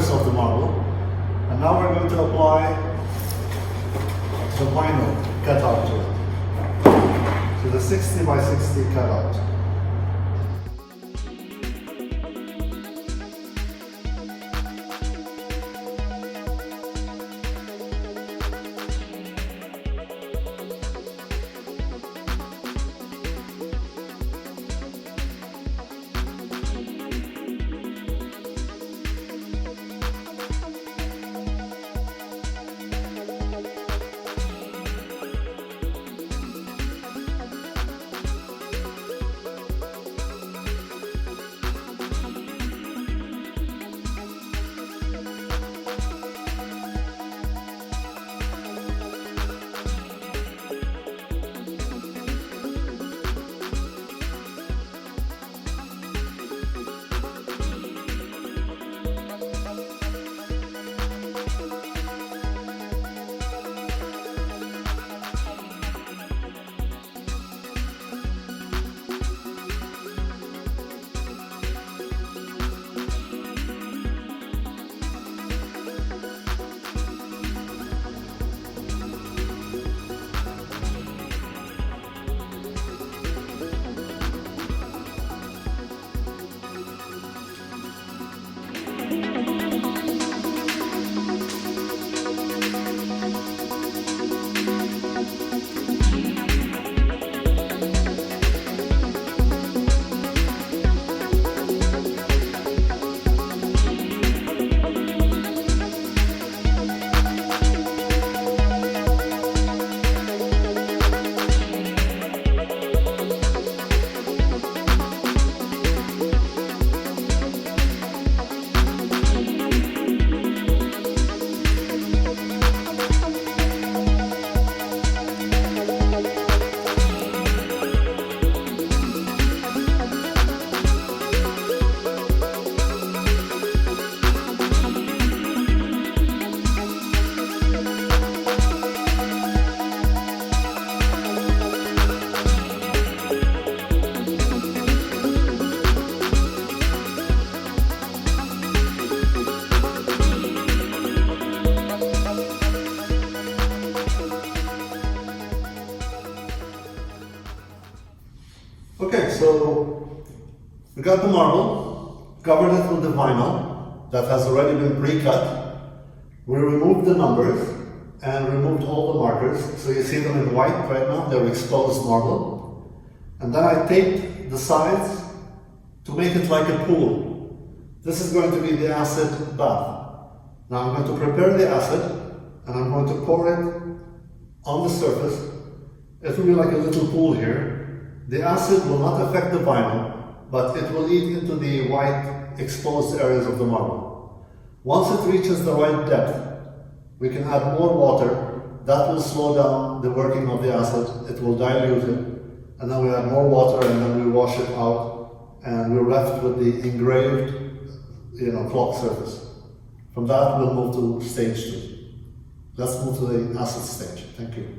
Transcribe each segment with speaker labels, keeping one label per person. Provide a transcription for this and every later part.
Speaker 1: surface of the marble. And now we're going to apply the vinyl cutout to it. So the 60 by 60 cutout. Okay, so we got the marble, covered it with the vinyl that has already been pre-cut. We removed the numbers and removed all the markers. So you see them in white right now, they're exposed marble. And then I taped the sides to make it like a pool. This is going to be the acid bath. Now I'm going to prepare the acid and I'm going to pour it on the surface. It will be like a little pool here. The acid will not affect the vinyl, but it will eat into the white exposed areas of the marble. Once it reaches the right depth, we can add more water. That will slow down the working of the acid. It will dilute it. And then we add more water and then we wash it out. And we're left with the engraved, clock surface. From that, we'll move to stage 2. Let's move to the acid stage. Thank you.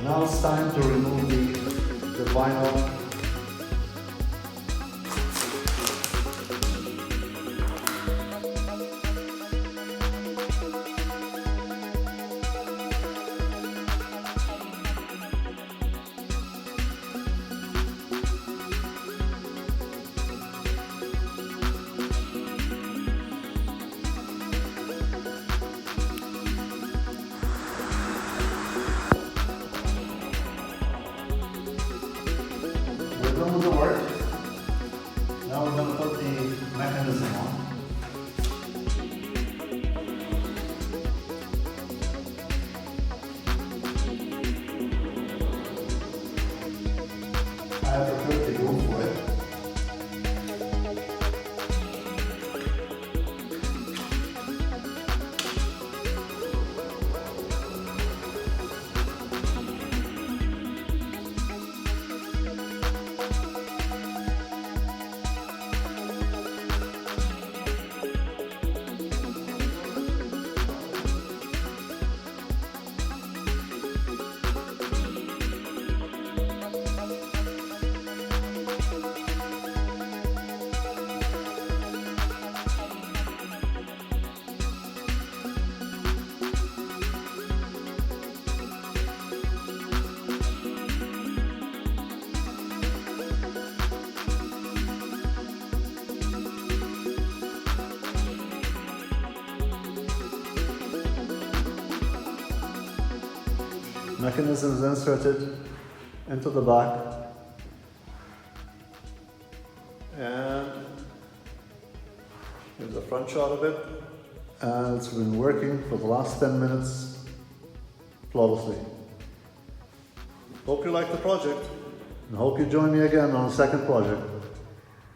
Speaker 1: And now it's time to remove the vinyl. We're done with the work. Now we're going to put the mechanism on. I have prepared the glue for it. Mechanism is inserted into the back, and here's the front shot of it, and it's been working for the last 10 minutes flawlessly. Hope you like the project, and hope you join me again on the second project.